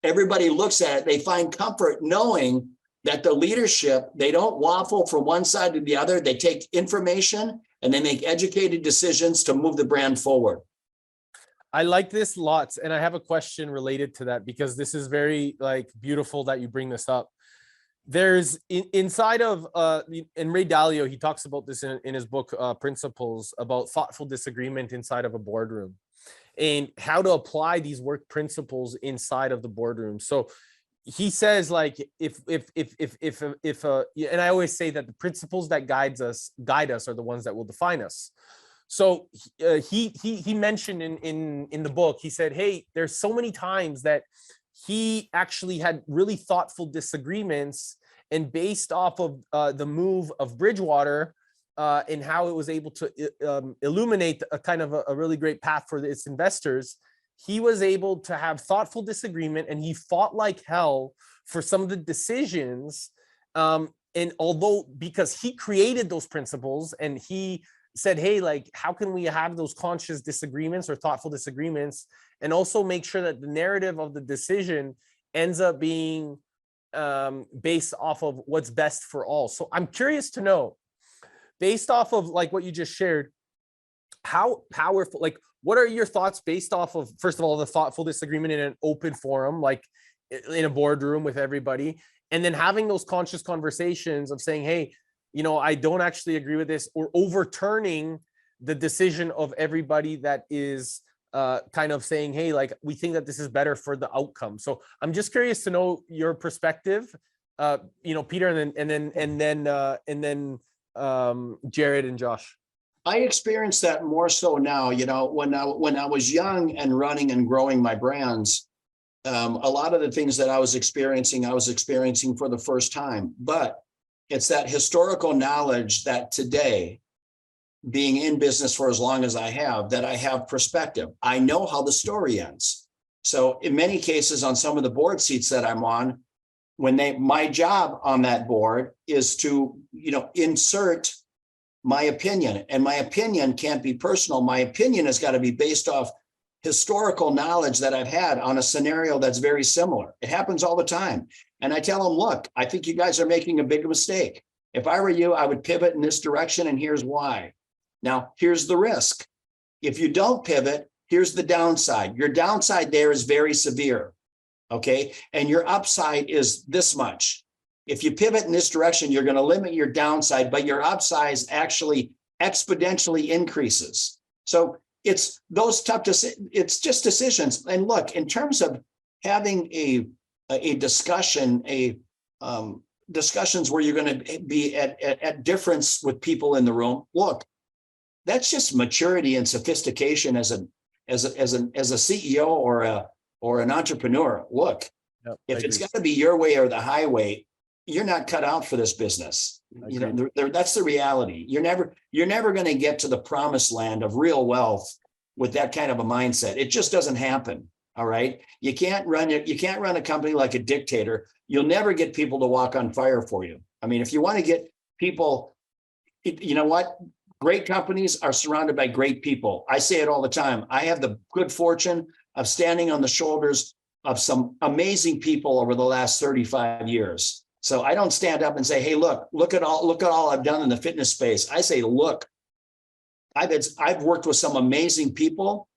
[SPEAKER 2] everybody looks at it. They find comfort knowing that the leadership, they don't waffle from one side to the other. They take information and they make educated decisions to move the brand forward.
[SPEAKER 1] I like this lots. And I have a question related to that, because this is very beautiful that you bring this up. There's inside of and Ray Dalio, he talks about this in his book Principles, about thoughtful disagreement inside of a boardroom and how to apply these work principles inside of the boardroom. So he says, if and I always say that the principles that guide us are the ones that will define us. So he mentioned in the book, he said, hey, there's so many times that he actually had really thoughtful disagreements, and based off of the move of Bridgewater and how it was able to illuminate a kind of a really great path for its investors, he was able to have thoughtful disagreement, and he fought like hell for some of the decisions. And although, because he created those principles and he said, hey, how can we have those conscious disagreements or thoughtful disagreements and also make sure that the narrative of the decision ends up being based off of what's best for all. So I'm curious to know, based off of what you just shared, how powerful, what are your thoughts based off of, first of all, the thoughtful disagreement in an open forum, in a boardroom with everybody, and then having those conscious conversations of saying, hey, I don't actually agree with this, or overturning the decision of everybody that is kind of saying, hey, we think that this is better for the outcome. So I'm just curious to know your perspective, Peter, and then Jared and Josh.
[SPEAKER 2] I experience that more so now. When I was young and running and growing my brands, a lot of the things that I was experiencing for the first time. But it's that historical knowledge that today, being in business for as long as I have, that I have perspective. I know how the story ends. So in many cases, on some of the board seats that I'm on, my job on that board is to, insert my opinion, and my opinion can't be personal. My opinion has got to be based off historical knowledge that I've had on a scenario that's very similar. It happens all the time. And I tell them, look, I think you guys are making a big mistake. If I were you, I would pivot in this direction, and here's why. Now, here's the risk. If you don't pivot, here's the downside. Your downside there is very severe. Okay. And your upside is this much. If you pivot in this direction, you're going to limit your downside, but your upside actually exponentially increases. So it's those tough decisions. It's just decisions. And look, in terms of having a discussion, discussions where you're going to be at difference with people in the room. Look, that's just maturity and sophistication as a CEO or an entrepreneur. Look,
[SPEAKER 1] Yep,
[SPEAKER 2] if it's got to be your way or the highway, you're not cut out for this business. You know, that's the reality. You're never going to get to the promised land of real wealth with that kind of a mindset. It just doesn't happen. All right. You can't run a company like a dictator. You'll never get people to walk on fire for you. I mean, if you want to get people, you know what? Great companies are surrounded by great people. I say it all the time. I have the good fortune of standing on the shoulders of some amazing people over the last 35 years. So I don't stand up and say, hey, look at all I've done in the fitness space. I say, look, I've worked with some amazing people.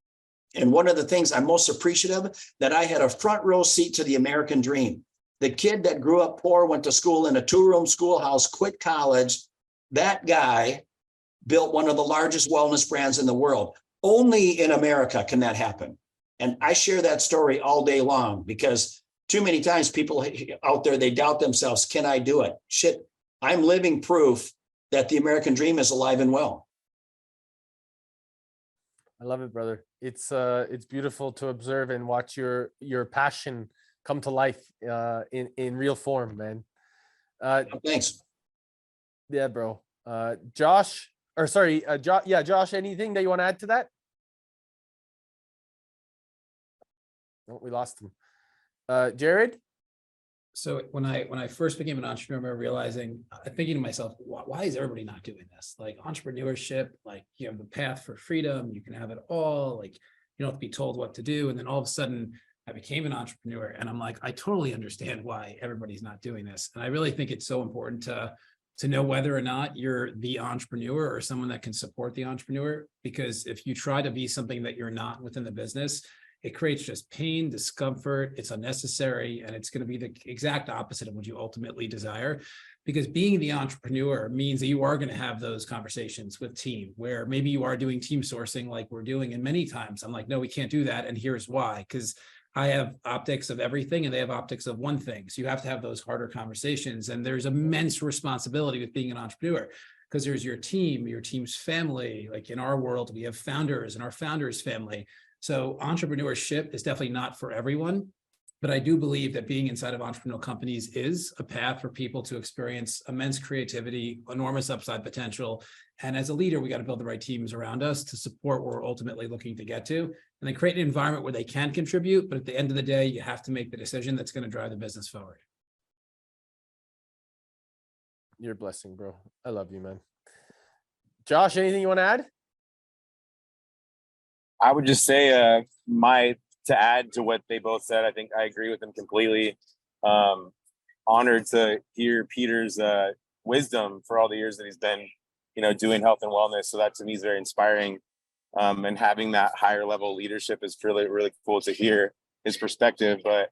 [SPEAKER 2] And one of the things I'm most appreciative that I had a front row seat to the American dream. The kid that grew up poor, went to school in a 2-room schoolhouse, quit college. That guy built one of the largest wellness brands in the world. Only in America can that happen. And I share that story all day long because too many times people out there, they doubt themselves. Can I do it? Shit, I'm living proof that the American dream is alive and well.
[SPEAKER 1] I love it, brother. It's beautiful to observe and watch your passion come to life in real form, man.
[SPEAKER 2] Thanks.
[SPEAKER 1] Yeah, bro. Josh, Josh, anything that you want to add to that? No, we lost him. Jared?
[SPEAKER 3] So when I first became an entrepreneur, I remember realizing, thinking to myself, why is everybody not doing this? Like entrepreneurship, like you have the path for freedom, you can have it all, like you don't have to be told what to do. And then all of a sudden I became an entrepreneur and I'm like, I totally understand why everybody's not doing this. And I really think it's so important to know whether or not you're the entrepreneur or someone that can support the entrepreneur. Because if you try to be something that you're not within the business, it creates just pain, discomfort, it's unnecessary, and it's going to be the exact opposite of what you ultimately desire. Because being the entrepreneur means that you are going to have those conversations with team where maybe you are doing team sourcing like we're doing. And many times I'm like, no, we can't do that. And here's why, because I have optics of everything and they have optics of one thing. So you have to have those harder conversations. And there's immense responsibility with being an entrepreneur because there's your team, your team's family. Like in our world, we have founders and our founders' family. So entrepreneurship is definitely not for everyone, but I do believe that being inside of entrepreneurial companies is a path for people to experience immense creativity, enormous upside potential. And as a leader, we got to build the right teams around us to support what we're ultimately looking to get to, and then create an environment where they can contribute. But at the end of the day, you have to make the decision that's going to drive the business forward.
[SPEAKER 1] You're a blessing, bro. I love you, man. Josh, anything you want to add?
[SPEAKER 4] I would just say to add to what they both said, I think I agree with them completely. Honored to hear Peter's wisdom for all the years that he's been, doing health and wellness. So that to me is very inspiring. And having that higher level leadership is really, really cool to hear his perspective. But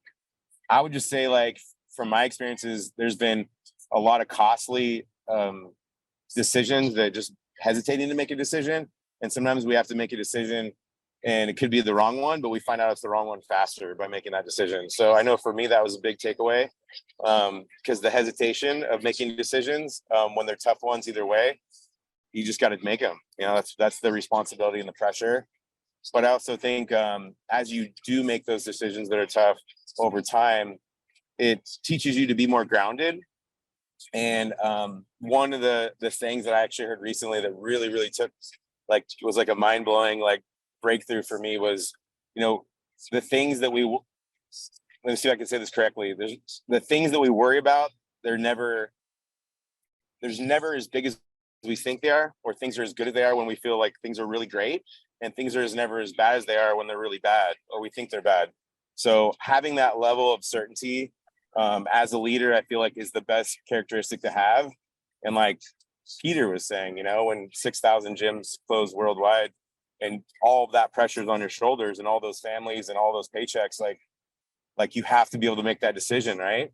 [SPEAKER 4] I would just say, like, from my experiences, there's been a lot of costly decisions that just hesitating to make a decision. And sometimes we have to make a decision and it could be the wrong one, but we find out it's the wrong one faster by making that decision. So I know for me, that was a big takeaway, because the hesitation of making decisions when they're tough ones either way, you just got to make them. That's the responsibility and the pressure. But I also think as you do make those decisions that are tough over time, it teaches you to be more grounded. And one of the things that I actually heard recently that really, really was like a mind blowing breakthrough for me was, the things that let me see if I can say this correctly. There's the things that we worry about. There's never as big as we think they are, or things are as good as they are when we feel like things are really great, and things are never as bad as they are when they're really bad or we think they're bad. So having that level of certainty as a leader, I feel like is the best characteristic to have. And like Peter was saying, when 6,000 gyms closed worldwide, and all of that pressure's on your shoulders, and all those families and all those paychecks, like you have to be able to make that decision, right?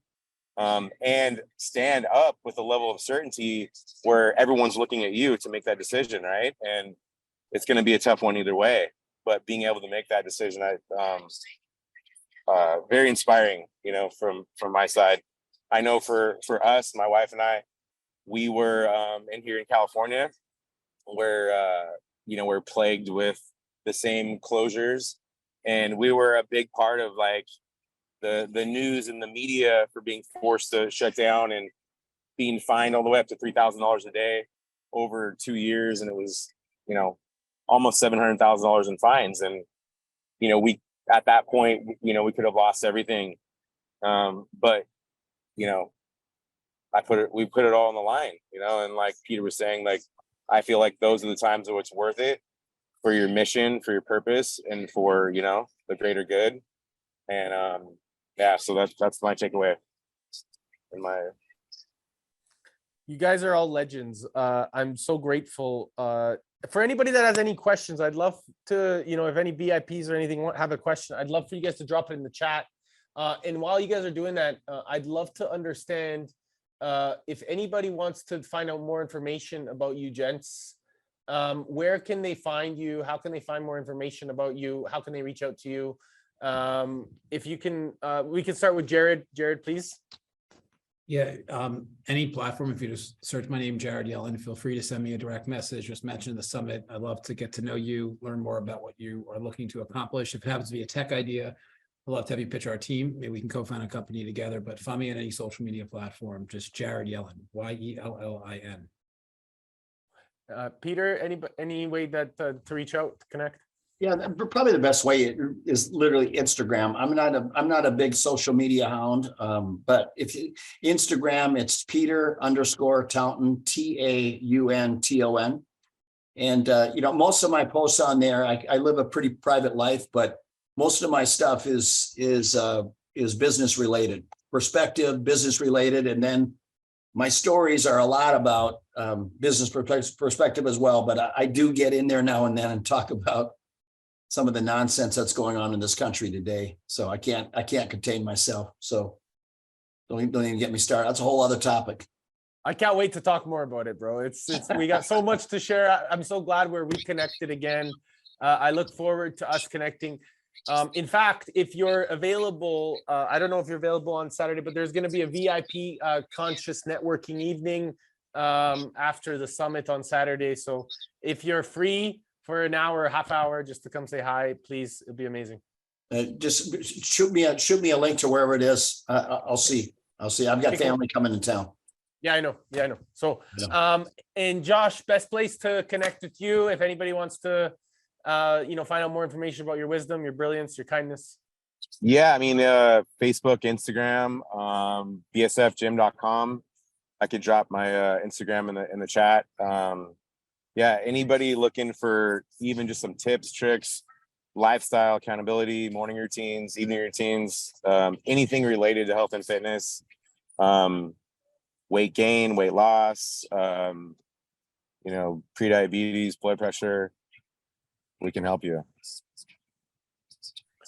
[SPEAKER 4] And stand up with a level of certainty where everyone's looking at you to make that decision, right? And it's going to be a tough one either way, but being able to make that decision, very inspiring, you know, from my side. I know for us, my wife and I, we were in here in California, where you know, we're plagued with the same closures, and we were a big part of like the news and the media for being forced to shut down and being fined all the way up to $3,000 a day over 2 years, and it was, you know, almost $700,000 in fines. And you know, we at that point, you know, we could have lost everything, but you know, we put it all on the line, you know. And like Peter was saying, like, I feel like those are the times where it's worth it for your mission, for your purpose, and for, you know, the greater good. And yeah, so that's my takeaway.
[SPEAKER 1] You guys are all legends. I'm so grateful. For anybody that has any questions, I'd love to, you know, if any VIPs or anything have a question, I'd love for you guys to drop it in the chat. And while you guys are doing that, I'd love to understand if anybody wants to find out more information about you gents, where can they find you? How can they find more information about you? How can they reach out to you? If you can, we can start with Jared. Jared, please.
[SPEAKER 3] Yeah, any platform, if you just search my name, Jared Yellen, feel free to send me a direct message, just mention the summit. I'd love to get to know you, learn more about what you are looking to accomplish. If it happens to be a tech idea, I'd love to have you pitch our team. Maybe we can co-found a company together, but find me on any social media platform, just Jared Yellen, YELLIN.
[SPEAKER 1] Peter, any way that to reach out, to connect?
[SPEAKER 2] Yeah, probably the best way is literally Instagram. I'm not a big social media hound, but if you Instagram, it's Peter_Taunton, TAUNTON. And you know, most of my posts on there, I live a pretty private life, but most of my stuff is business related, perspective, business related, and then my stories are a lot about business perspective as well. But I do get in there now and then and talk about some of the nonsense that's going on in this country today. So I can't contain myself. So don't even get me started. That's a whole other topic.
[SPEAKER 1] I can't wait to talk more about it, bro. It's we got so much to share. I'm so glad we're reconnected again. I look forward to us connecting. In fact, if you're available, I don't know if you're available on Saturday, but there's going to be a VIP conscious networking evening after the summit on Saturday. So if you're free for an hour, half hour, just to come say hi, please, it'd be amazing.
[SPEAKER 2] Just shoot me a link to wherever it is. I'll see. I've got family coming to town.
[SPEAKER 1] Yeah, I know. So, and Josh, best place to connect with you if anybody wants to, you know, find out more information about your wisdom, your brilliance, your kindness.
[SPEAKER 4] Yeah, I mean, Facebook, Instagram, bsfgym.com. I could drop my Instagram in the chat. Yeah, anybody looking for even just some tips, tricks, lifestyle, accountability, morning routines, evening routines, anything related to health and fitness, weight gain, weight loss, you know, pre-diabetes, blood pressure, we can help you.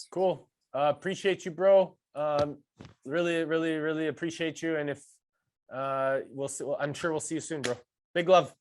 [SPEAKER 1] Cool. Appreciate you, bro. Really appreciate you. And if we'll see, I'm sure we'll see you soon, bro. Big love.